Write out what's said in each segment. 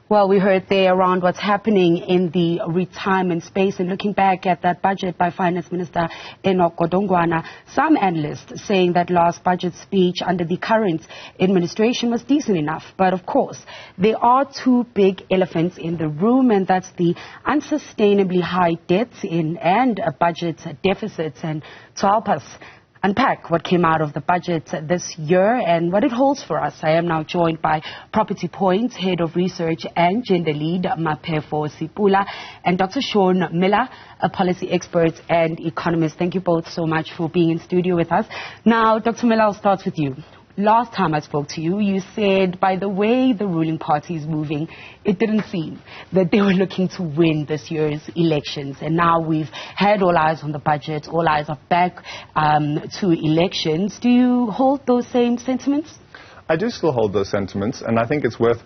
Well, we heard there around what's happening in the retirement space, and looking back at that budget by Finance Minister Enoch Godongwana, some analysts saying that last budget speech under the current administration was decent enough. But of course, there are two big elephants in the room, and that's the unsustainably high debts and budget deficits. And to help us unpack what came out of the budget this year and what it holds for us, I am now joined by Property Point's Head of Research and Gender Lead, Maphefo Sipula, and Dr. Sean Muller, a policy expert and economist. Thank you both so much for being in studio with us. Now, Dr. Muller, I'll start with you. Last time I spoke to you, you said by the way the ruling party is moving, it didn't seem that they were looking to win this year's elections. And now we've had all eyes on the budget, all eyes are back to elections. Do you hold those same sentiments? I do still hold those sentiments, and I think it's worth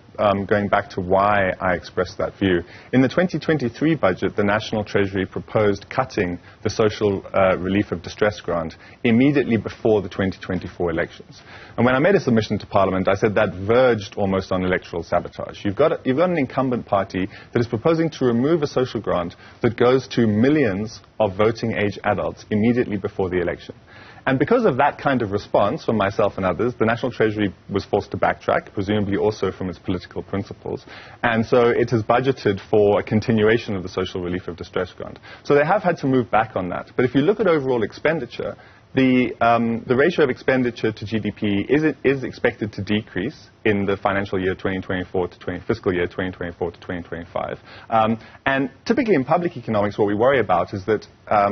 going back to why I expressed that view. In the 2023 budget, the National Treasury proposed cutting the social relief of distress grant immediately before the 2024 elections. And when I made a submission to Parliament, I said that verged almost on electoral sabotage. You've got an incumbent party that is proposing to remove a social grant that goes to millions of voting-age adults immediately before the election. And because of that kind of response from myself and others, the National Treasury was forced to backtrack, presumably also from its political principles. And so it has budgeted for a continuation of the social relief of distress grant. So they have had to move back on that. But if you look at overall expenditure, the ratio of expenditure to GDP is expected to decrease in the financial year 2024 to fiscal year 2024 to 2025. And typically in public economics, what we worry about is that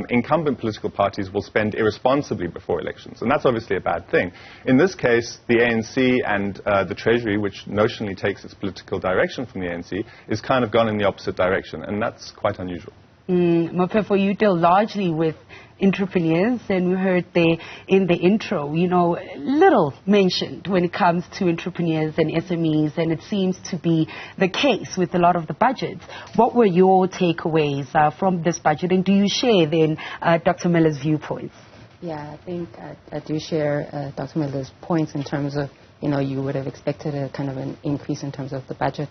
incumbent political parties will spend irresponsibly before elections. And that's obviously a bad thing. In this case, the ANC and the Treasury, which notionally takes its political direction from the ANC, is kind of gone in the opposite direction. And that's quite unusual. Maphefo, you deal largely with entrepreneurs, and we heard there in the intro, little mentioned when it comes to entrepreneurs and SMEs, and it seems to be the case with a lot of the budgets. What were your takeaways from this budget, and do you share then Dr. Muller's viewpoints? Yeah, I think I do share Dr. Muller's points in terms of, you would have expected a kind of an increase in terms of the budget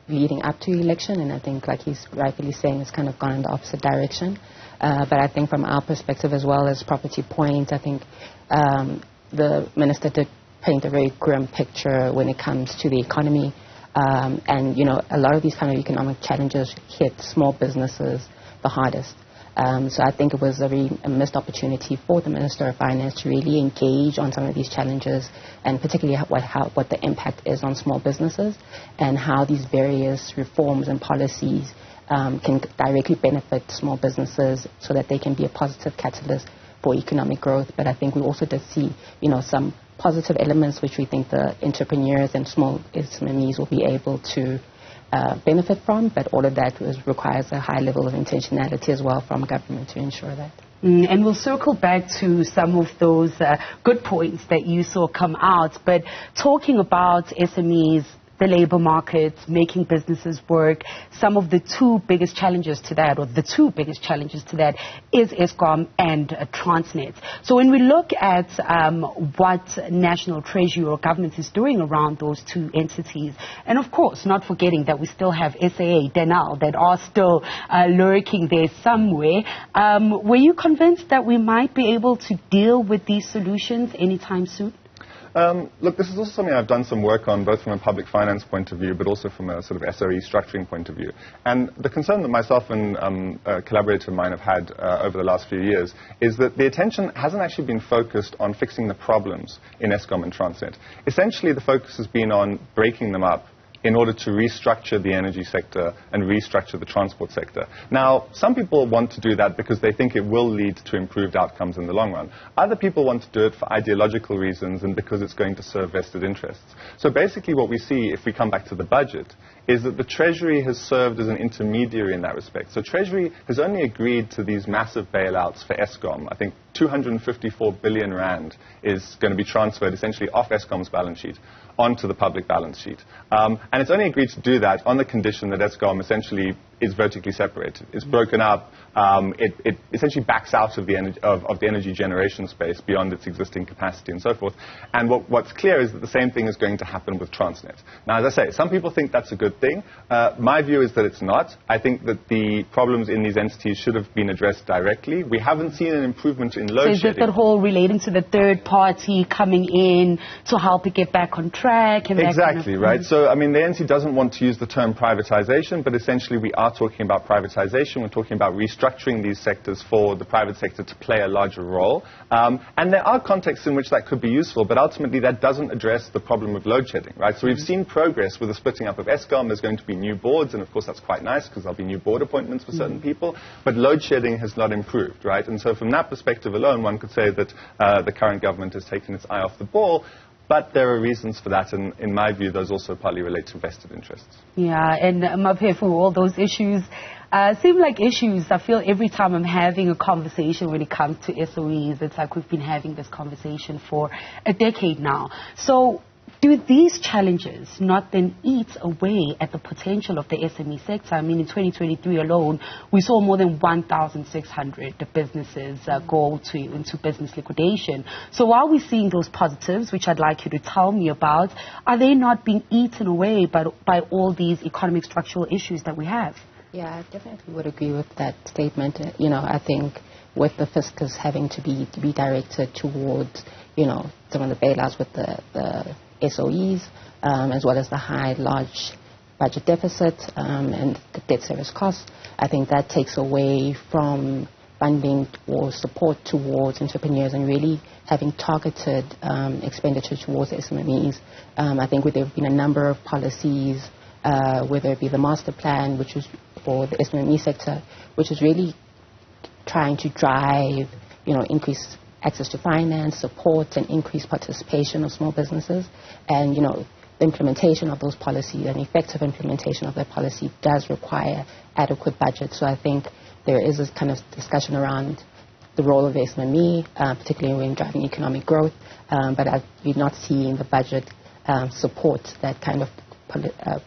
leading up to election, and I think, like he's rightfully saying, it's kind of gone in the opposite direction. But I think from our perspective as well as Property Point, I think the minister did paint a very grim picture when it comes to the economy. And, a lot of these kind of economic challenges hit small businesses the hardest. So I think it was a missed opportunity for the Minister of Finance to really engage on some of these challenges, and particularly what the impact is on small businesses and how these various reforms and policies can directly benefit small businesses so that they can be a positive catalyst for economic growth. But I think we also did see, some positive elements which we think the entrepreneurs and small SMEs will be able to benefit from, but all of that requires a high level of intentionality as well from government to ensure that. And we'll circle back to some of those good points that you saw come out, but talking about SMEs, the labor market, making businesses work, some of the two biggest challenges to that is Eskom and Transnet. So when we look at what National Treasury or government is doing around those two entities, and of course not forgetting that we still have SAA, Denel, that are still lurking there somewhere, were you convinced that we might be able to deal with these solutions anytime soon? Look, this is also something I've done some work on, both from a public finance point of view, but also from a sort of SOE structuring point of view. And the concern that myself and a collaborator of mine have had over the last few years is that the attention hasn't actually been focused on fixing the problems in Eskom and Transnet. Essentially, the focus has been on breaking them up in order to restructure the energy sector and restructure the transport sector. Now, some people want to do that because they think it will lead to improved outcomes in the long run. Other people want to do it for ideological reasons and because it's going to serve vested interests. So basically what we see, if we come back to the budget, is that the Treasury has served as an intermediary in that respect. So Treasury has only agreed to these massive bailouts for Eskom. I think 254 billion rand is going to be transferred essentially off Eskom's balance sheet onto the public balance sheet. And it's only agreed to do that on the condition that Eskom essentially is vertically separated. It's broken up. It essentially backs out of the energy generation space beyond its existing capacity and so forth. And what's clear is that the same thing is going to happen with Transnet. Now, as I say, some people think that's a good thing. My view is that it's not. I think that the problems in these entities should have been addressed directly. We haven't seen an improvement in load shedding. So is it that whole relating to the third party coming in to help it get back on track? And exactly, right? So, I mean, the NC doesn't want to use the term privatization, but essentially we are talking about privatization. We're talking about restructuring these sectors for the private sector to play a larger role. And there are contexts in which that could be useful, but ultimately that doesn't address the problem of load shedding, right? So we've seen progress with the splitting up of Eskom. There's going to be new boards, and of course that's quite nice because there'll be new board appointments for certain people, but load shedding has not improved, right? And so from that perspective alone, one could say that the current government has taken its eye off the ball. But there are reasons for that, and in my view, those also partly relate to vested interests. Yeah, and Maphefo, all those issues seem like issues I feel every time I'm having a conversation when it comes to SOEs. It's like we've been having this conversation for a decade now. So do these challenges not then eat away at the potential of the SME sector? I mean, in 2023 alone, we saw more than 1,600 businesses go into business liquidation. So while we're seeing those positives, which I'd like you to tell me about, are they not being eaten away by all these economic structural issues that we have? Yeah, I definitely would agree with that statement. You know, I think with the fiscus having to be directed towards, you know, some of the bailouts with the SOEs, as well as the large budget deficit and the debt service costs, I think that takes away from funding or support towards entrepreneurs and really having targeted expenditure towards SMEs. I think there have been a number of policies, whether it be the master plan, which was for the SME sector, which is really trying to drive, you know, increased access to finance, support, and increased participation of small businesses. And, you know, the implementation of those policies and effective implementation of that policy does require adequate budget. So I think there is this kind of discussion around the role of the SME, particularly when driving economic growth, but we're not seeing the budget support that kind of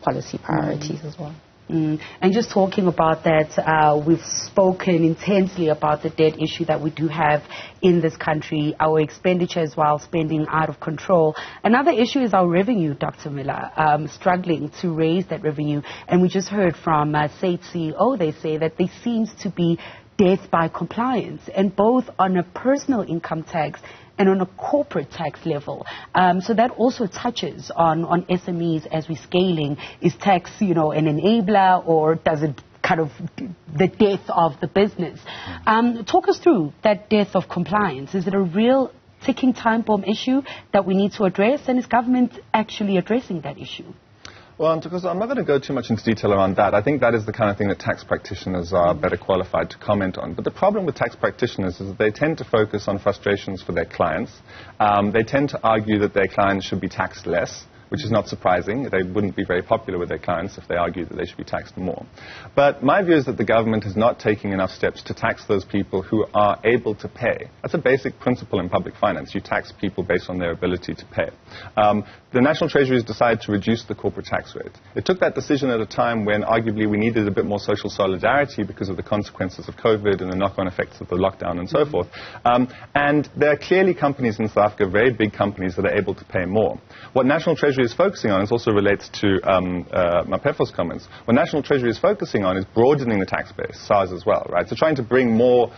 policy priorities as well. And just talking about that, we've spoken intensely about the debt issue that we do have in this country, our expenditures while spending out of control. Another issue is our revenue, Dr. Muller, struggling to raise that revenue. And we just heard from SAIT CEO, they say that there seems to be death by compliance, and both on a personal income tax and on a corporate tax level. So that also touches on SMEs as we're scaling. Is tax, you know, an enabler, or does it kind of the death of the business? Talk us through that death of compliance. Is it a real ticking time bomb issue that we need to address, and is government actually addressing that issue? Well, because I'm not going to go too much into detail around that. I think that is the kind of thing that tax practitioners are better qualified to comment on. But the problem with tax practitioners is that they tend to focus on frustrations for their clients. They tend to argue that their clients should be taxed less, which is not surprising. They wouldn't be very popular with their clients if they argued that they should be taxed more. But my view is that the government is not taking enough steps to tax those people who are able to pay. That's a basic principle in public finance. You tax people based on their ability to pay. The National Treasury has decided to reduce the corporate tax rate. It took that decision at a time when arguably we needed a bit more social solidarity because of the consequences of COVID and the knock-on effects of the lockdown and so forth. And there are clearly companies in South Africa, very big companies, that are able to pay more. What National Treasury is focusing on, this also relates to Maphefo's comments, what National Treasury is focusing on is broadening the tax base, SARS as well, right? So trying to bring more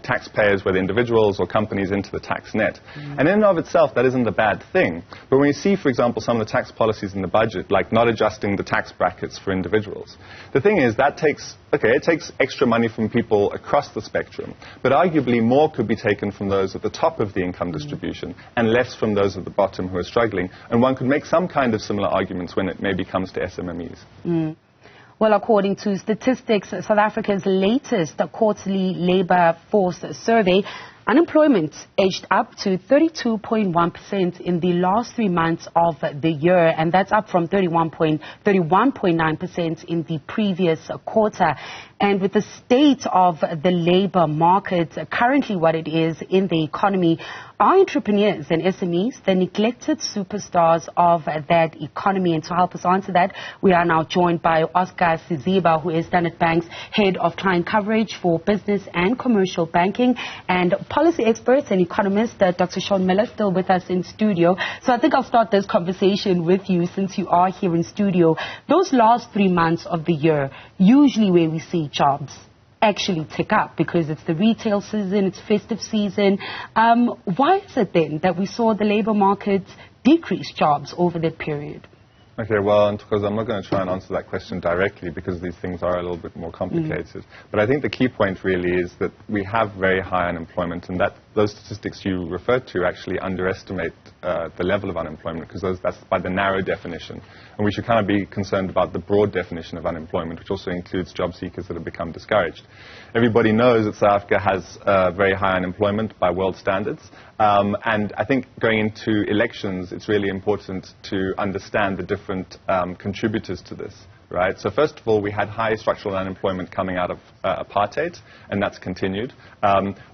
taxpayers, whether individuals or companies, into the tax net. And in and of itself, that isn't a bad thing. But when you see, for example, some of the tax policies in the budget, like not adjusting the tax brackets for individuals, the thing is that it takes extra money from people across the spectrum, but arguably more could be taken from those at the top of the income distribution and less from those at the bottom who are struggling. And one could make some kind of similar arguments when it maybe comes to SMEs. Well, according to statistics, South Africa's latest quarterly labor force survey, unemployment edged up to 32.1% in the last 3 months of the year, and that's up from 31.9% in the previous quarter. And with the state of the labor market, currently what it is in the economy, are entrepreneurs and SMEs the neglected superstars of that economy? And to help us answer that, we are now joined by Oscar Siziba, who is Standard Bank's Head of Client Coverage for Business and Commercial Banking, and policy experts and economist Dr. Sean Muller, still with us in studio. So I think I'll start this conversation with you since you are here in studio. Those last 3 months of the year, usually where we see jobs actually tick up because it's the retail season, it's festive season. Why is it then that we saw the labor market decrease jobs over that period? Okay, well, because I'm not going to try and answer that question directly because these things are a little bit more complicated. But I think the key point really is that we have very high unemployment, and that those statistics you referred to actually underestimate the level of unemployment, because that's by the narrow definition. And we should kind of be concerned about the broad definition of unemployment, which also includes job seekers that have become discouraged. Everybody knows that South Africa has very high unemployment by world standards. And I think going into elections, it's really important to understand the different contributors to this. Right. So first of all, we had high structural unemployment coming out of apartheid, and that's continued.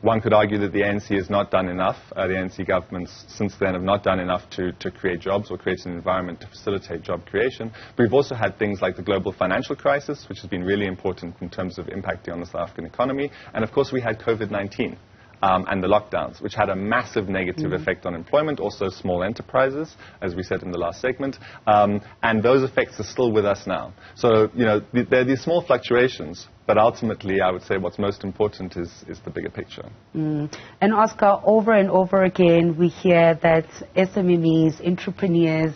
One could argue that the ANC has not done enough. The ANC governments since then have not done enough to create jobs or create an environment to facilitate job creation. But we've also had things like the global financial crisis, which has been really important in terms of impacting on the South African economy. And of course, we had COVID-19. And the lockdowns, which had a massive negative effect on employment, also small enterprises, as we said in the last segment. And those effects are still with us now. So, you know, there are these small fluctuations, but ultimately, I would say what's most important is the bigger picture. And Oscar, over and over again, we hear that SMEs, entrepreneurs,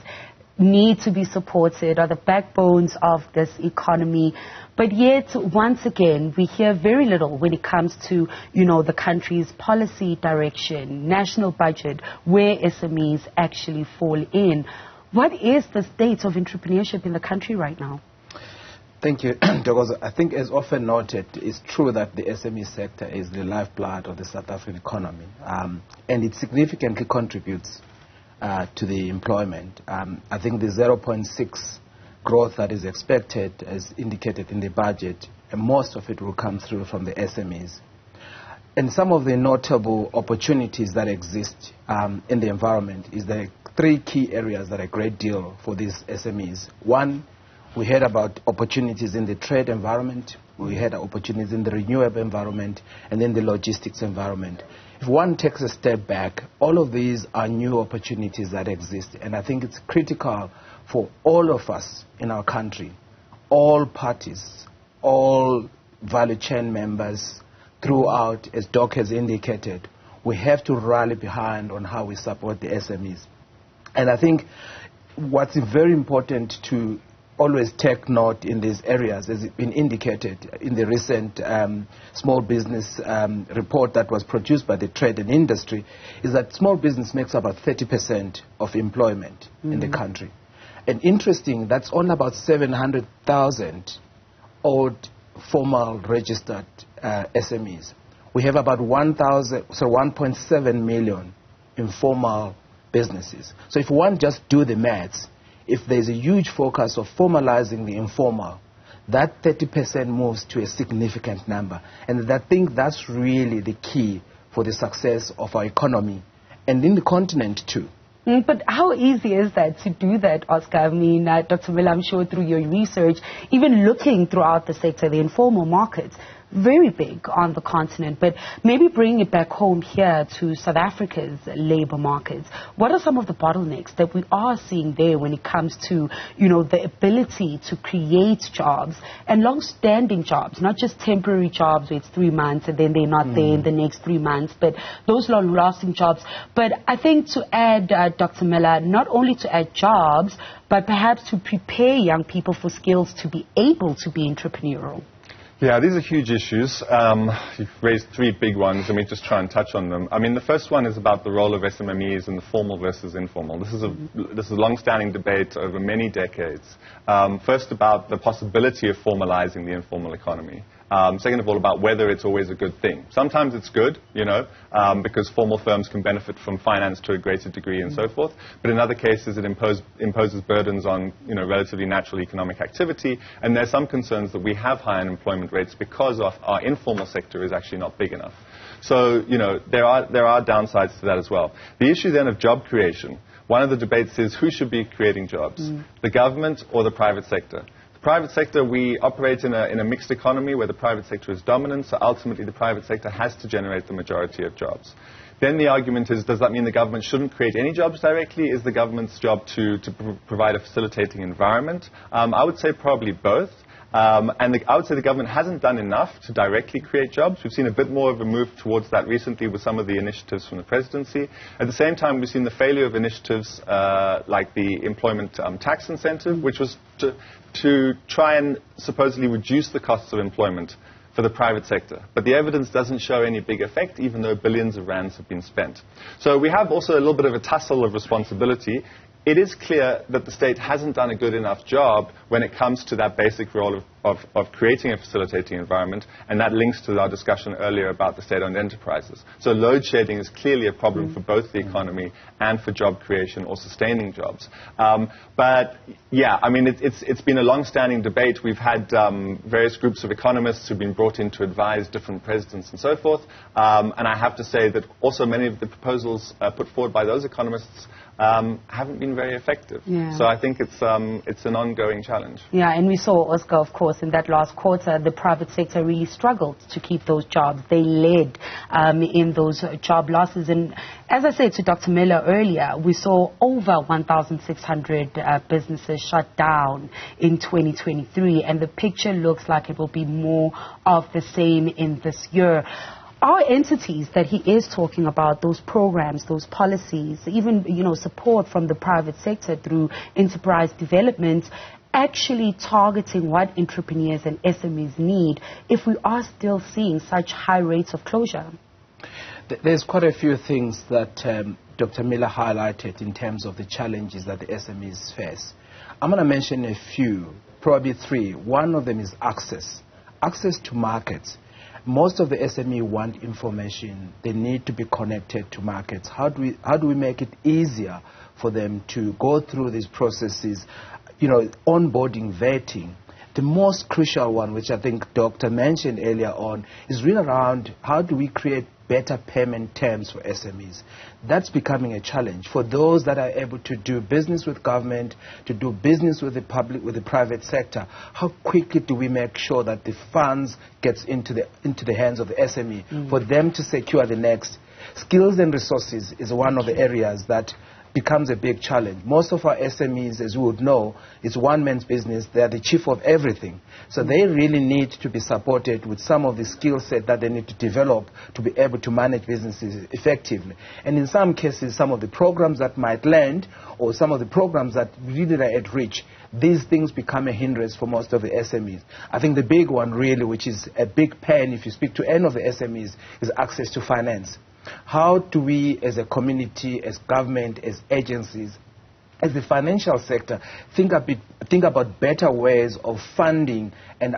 need to be supported, are the backbones of this economy. But yet, once again, we hear very little when it comes to, you know, the country's policy direction, national budget, where SMEs actually fall in. What is the state of entrepreneurship in the country right now? Thank you, Dogozo. I think, as often noted, it's true that the SME sector is the lifeblood of the South African economy, and it significantly contributes to the employment. I think the 0.6 growth that is expected, as indicated in the budget, and most of it will come through from the SMEs. And some of the notable opportunities that exist in the environment is the three key areas that are a great deal for these SMEs. One, we heard about opportunities in the trade environment, we had opportunities in the renewable environment, and then the logistics environment. If one takes a step back, all of these are new opportunities that exist, and I think it's critical for all of us in our country, all parties, all value chain members throughout, as Doc has indicated, we have to rally behind on how we support the SMEs. And I think what's very important to always take note in these areas, as it's been indicated in the recent small business report that was produced by the trade and industry, is that small business makes about 30% of employment in the country. And interesting, that's only about 700,000 old formal registered SMEs. We have about 1.7 million informal businesses. So if one just do the maths, if there's a huge focus of formalizing the informal, that 30% moves to a significant number. And I think that's really the key for the success of our economy and in the continent too. But how easy is that to do that, Oscar? I mean, Dr. Miller, I'm sure through your research, even looking throughout the sector, the informal markets, very big on the continent, but maybe bringing it back home here to South Africa's labor markets. What are some of the bottlenecks that we are seeing there when it comes to, you know, the ability to create jobs and long-standing jobs, not just temporary jobs where it's 3 months and then they're not there in the next 3 months, but those long-lasting jobs. But I think to add, Dr. Miller, not only to add jobs, but perhaps to prepare young people for skills to be able to be entrepreneurial. Yeah, these are huge issues. You've raised three big ones. Let me just try and touch on them. I mean, the first one is about the role of SMEs in the formal versus informal. This is a long-standing debate over many decades. First, about the possibility of formalizing the informal economy. Second of all, about whether it's always a good thing. Sometimes it's good, because formal firms can benefit from finance to a greater degree and so forth. But in other cases, it imposes burdens on, relatively natural economic activity. And there's some concerns that we have high unemployment rates because of our informal sector is actually not big enough. So, there are downsides to that as well. The issue then of job creation. One of the debates is who should be creating jobs, the government or the private sector. The private sector, we operate in a mixed economy where the private sector is dominant, so ultimately the private sector has to generate the majority of jobs. Then the argument is, does that mean the government shouldn't create any jobs directly? Is the government's job to provide a facilitating environment? I would say probably both. And I would say the government hasn't done enough to directly create jobs. We've seen a bit more of a move towards that recently with some of the initiatives from the presidency. At the same time, we've seen the failure of initiatives like the employment tax incentive, which was to try and supposedly reduce the costs of employment for the private sector. But the evidence doesn't show any big effect, even though billions of rands have been spent. So we have also a little bit of a tussle of responsibility. It is clear that the state hasn't done a good enough job when it comes to that basic role of creating a facilitating environment, and that links to our discussion earlier about the state-owned enterprises. So load shedding is clearly a problem for both the economy and for job creation or sustaining jobs. But yeah, I mean, it's been a long-standing debate. We've had various groups of economists who've been brought in to advise different presidents and so forth. And I have to say that also many of the proposals put forward by those economists haven't been very effective. Yeah. So I think it's an ongoing challenge. Yeah, and we saw, Oscar, of course, in that last quarter, the private sector really struggled to keep those jobs. They led in those job losses. And as I said to Dr. Miller earlier, we saw over 1,600 businesses shut down in 2023, and the picture looks like it will be more of the same in this year. Our entities that he is talking about, those programs, those policies, even support from the private sector through enterprise development, actually targeting what entrepreneurs and SMEs need if we are still seeing such high rates of closure? There's quite a few things that Dr. Miller highlighted in terms of the challenges that the SMEs face. I'm going to mention a few, probably three. One of them is access to markets. Most of the SME want information. They need to be connected to markets. How do we make it easier for them to go through these processes, onboarding, vetting? The most crucial one, which I think Doctor mentioned earlier on, is really around how do we create better payment terms for SMEs. That's becoming a challenge for those that are able to do business with government, to do business with the public, with the private sector. How quickly do we make sure that the funds gets into the hands of the SME for them to secure the next? Skills and resources is one of the areas that becomes a big challenge. Most of our SMEs, as you would know, is one man's business. They are the chief of everything. So they really need to be supported with some of the skill set that they need to develop to be able to manage businesses effectively. And in some cases, some of the programs that might land or some of the programs that really are at reach, these things become a hindrance for most of the SMEs. I think the big one really, which is a big pain if you speak to any of the SMEs, is access to finance. How do we as a community, as government, as agencies, as the financial sector, think about better ways of funding and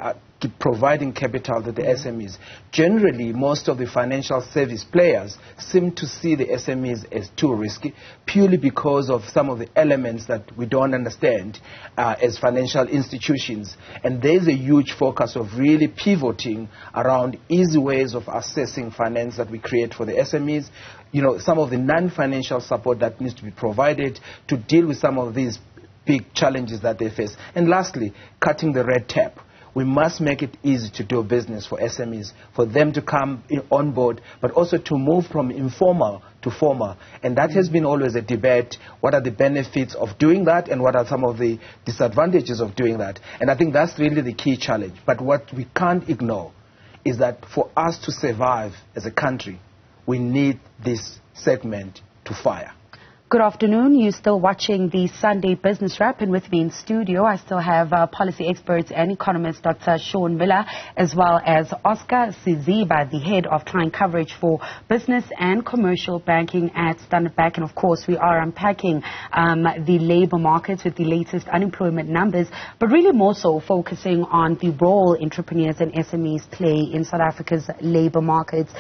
providing capital to the SMEs? Generally, most of the financial service players seem to see the SMEs as too risky, purely because of some of the elements that we don't understand as financial institutions. And there's a huge focus of really pivoting around easy ways of assessing finance that we create for the SMEs. Some of the non-financial support that needs to be provided to deal with some of these big challenges that they face. And lastly, cutting the red tape. We must make it easy to do business for SMEs, for them to come on board, but also to move from informal to formal. And that has been always a debate. What are the benefits of doing that, and what are some of the disadvantages of doing that? And I think that's really the key challenge. But what we can't ignore is that for us to survive as a country, we need this segment to fire. Good afternoon. You're still watching the Sunday Business Wrap, and with me in studio I still have policy experts and economist Dr. Sean Muller, as well as Oscar Siziba, the head of client coverage for business and commercial banking at Standard Bank. And of course we are unpacking the labour markets with the latest unemployment numbers, but really more so focusing on the role entrepreneurs and SMEs play in South Africa's labour markets.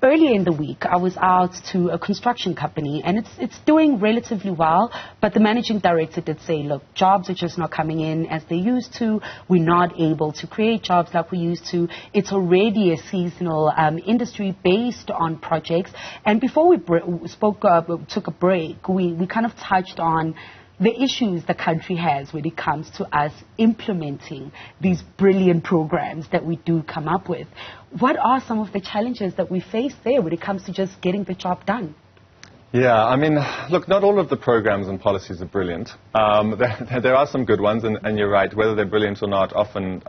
Earlier in the week, I was out to a construction company, and it's doing relatively well, but the managing director did say, look, jobs are just not coming in as they used to. We're not able to create jobs like we used to. It's already a seasonal industry based on projects. And before we took a break, we kind of touched on the issues the country has when it comes to us implementing these brilliant programs that we do come up with. What are some of the challenges that we face there when it comes to just getting the job done? Yeah, I mean, look, not all of the programs and policies are brilliant. There are some good ones, and you're right, whether they're brilliant or not, often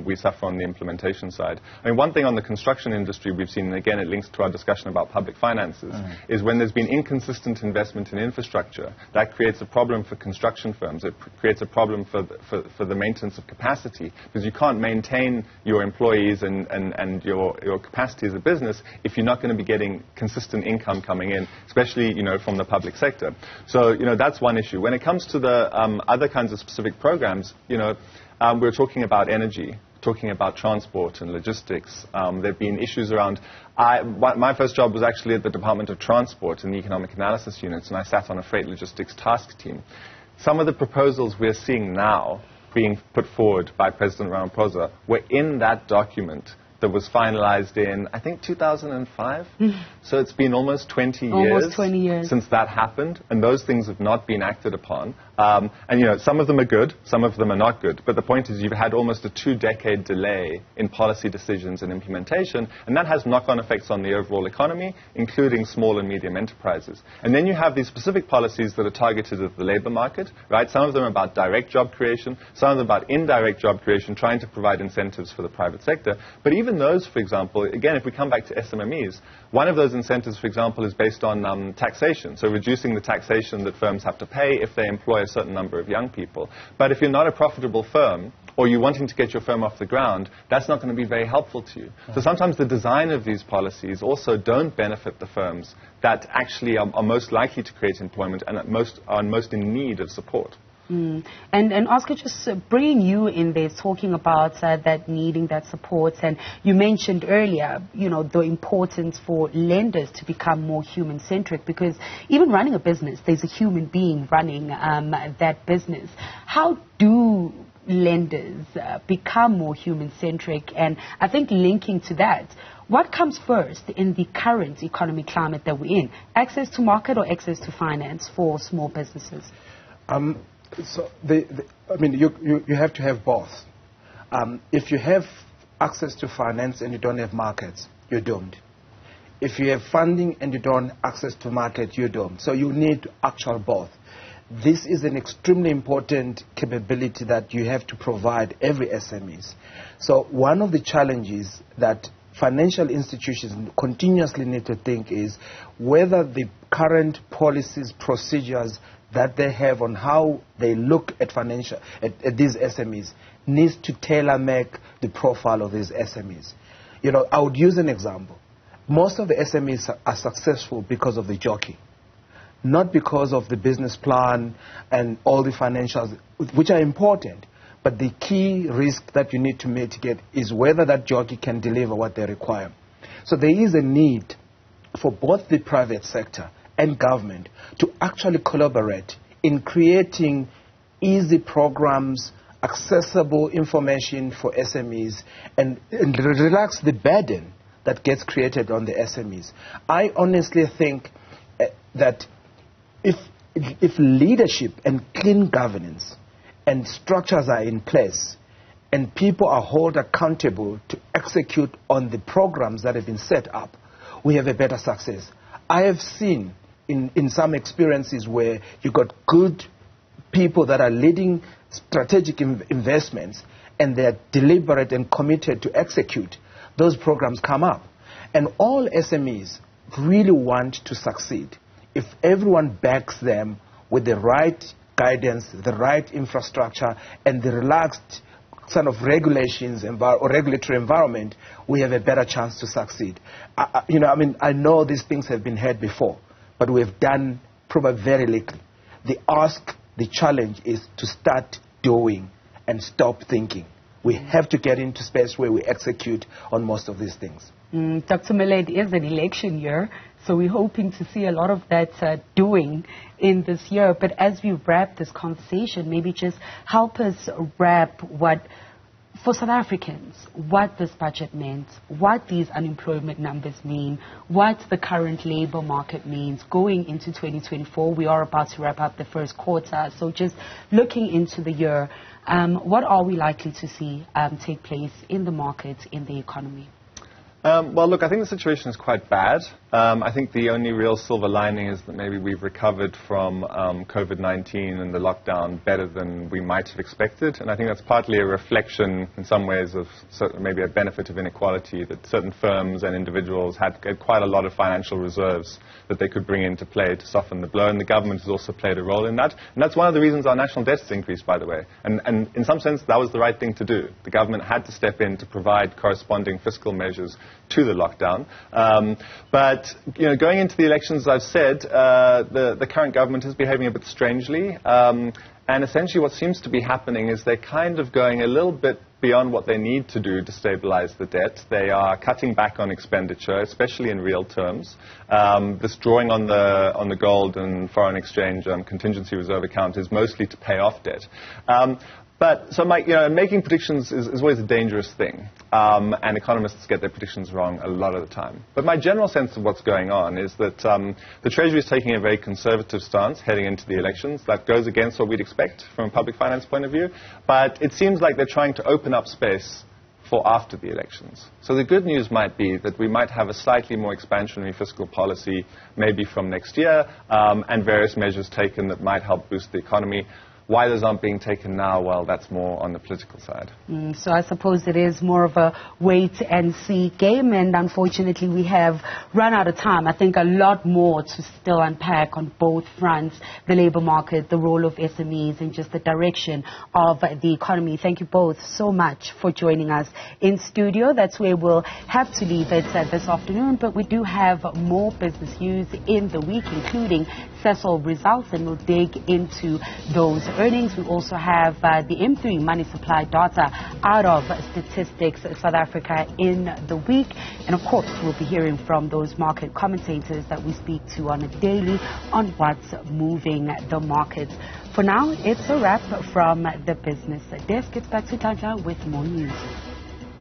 we suffer on the implementation side. I mean, one thing on the construction industry we've seen, and again it links to our discussion about public finances, is when there's been inconsistent investment in infrastructure, that creates a problem for construction firms. It creates a problem for the maintenance of capacity, because you can't maintain your employees and your capacity as a business if you're not going to be getting consistent income coming in, especially from the public sector. So, that's one issue. When it comes to the other kinds of specific programs, we're talking about energy, talking about transport and logistics. There have been issues around... my first job was actually at the Department of Transport in the economic analysis units, and I sat on a freight logistics task team. Some of the proposals we're seeing now being put forward by President Ramaphosa were in that document that was finalized in, I think, 2005. So it's been almost 20 years since that happened, and those things have not been acted upon. And some of them are good, some of them are not good. But the point is you've had almost a 2-decade delay in policy decisions and implementation, and that has knock-on effects on the overall economy, including small and medium enterprises. And then you have these specific policies that are targeted at the labor market, right? Some of them are about direct job creation, some of them about indirect job creation, trying to provide incentives for the private sector. But even those, for example, again, if we come back to SMEs, one of those incentives, for example, is based on taxation. So reducing the taxation that firms have to pay if they employ a certain number of young people. But if you're not a profitable firm, or you're wanting to get your firm off the ground, that's not going to be very helpful to you. So sometimes the design of these policies also don't benefit the firms that actually are most likely to create employment and are most in need of support. And Oscar, just bringing you in there, talking about that needing that support, and you mentioned earlier, the importance for lenders to become more human-centric, because even running a business, there's a human being running that business. How do lenders become more human-centric? And I think linking to that, what comes first in the current economic climate that we're in? Access to market or access to finance for small businesses? So, you have to have both. If you have access to finance and you don't have markets, you're doomed. If you have funding and you don't have access to market, you're doomed. So you need actual both. This is an extremely important capability that you have to provide every SMEs. So one of the challenges that financial institutions continuously need to think is whether the current policies, procedures that they have on how they look at these SMEs needs to tailor-make the profile of these SMEs. I would use an example. Most of the SMEs are successful because of the jockey, not because of the business plan and all the financials, which are important. But the key risk that you need to mitigate is whether that jockey can deliver what they require. So there is a need for both the private sector and government to actually collaborate in creating easy programs, accessible information for SMEs, and relax the burden that gets created on the SMEs. I honestly think that if leadership and clean governance and structures are in place and people are held accountable to execute on the programs that have been set up, we have a better success. I have seen in some experiences where you got good people that are leading strategic investments and they're deliberate and committed to execute, those programs come up. And all SMEs really want to succeed. if everyone backs them with the right guidance, the right infrastructure, and the relaxed sort of regulations or regulatory environment, we have a better chance to succeed. I know these things have been heard before, but we have done probably very little. The challenge is to start doing and stop thinking. We have to get into space where we execute on most of these things. Dr. Muller, it is an election year, so we're hoping to see a lot of that doing in this year. But as we wrap this conversation, maybe just help us wrap for South Africans, what this budget meant, what these unemployment numbers mean, what the current labor market means going into 2024. We are about to wrap up the first quarter, so just looking into the year, what are we likely to see take place in the market, in the economy? Well, look, I think the situation is quite bad. I think the only real silver lining is that maybe we've recovered from COVID-19 and the lockdown better than we might have expected. And I think that's partly a reflection, in some ways, of maybe a benefit of inequality, that certain firms and individuals had quite a lot of financial reserves that they could bring into play to soften the blow. And the government has also played a role in that. And that's one of the reasons our national debt has increased, by the way. And in some sense, that was the right thing to do. The government had to step in to provide corresponding fiscal measures to the lockdown. But going into the elections, as I've said, the current government is behaving a bit strangely. And essentially what seems to be happening is they're kind of going a little bit beyond what they need to do to stabilize the debt. They are cutting back on expenditure, especially in real terms. This drawing on the gold and foreign exchange contingency reserve account is mostly to pay off debt. Making predictions is always a dangerous thing, and economists get their predictions wrong a lot of the time. But my general sense of what's going on is that the Treasury is taking a very conservative stance heading into the elections. That goes against what we'd expect from a public finance point of view, but it seems like they're trying to open up space for after the elections. So the good news might be that we might have a slightly more expansionary fiscal policy maybe from next year, and various measures taken that might help boost the economy. Why those aren't being taken now, well, that's more on the political side. So I suppose it is more of a wait-and-see game, and unfortunately we have run out of time. I think a lot more to still unpack on both fronts, the labor market, the role of SMEs, and just the direction of the economy. Thank you both so much for joining us in studio. That's where we'll have to leave it this afternoon, but we do have more business news in the week, including Cecil results, and we'll dig into those earnings. We also have the M3 money supply data out of Statistics South Africa in the week. And of course, we'll be hearing from those market commentators that we speak to on a daily on what's moving the markets. For now, it's a wrap from the business desk. It's back to Tanja with more news.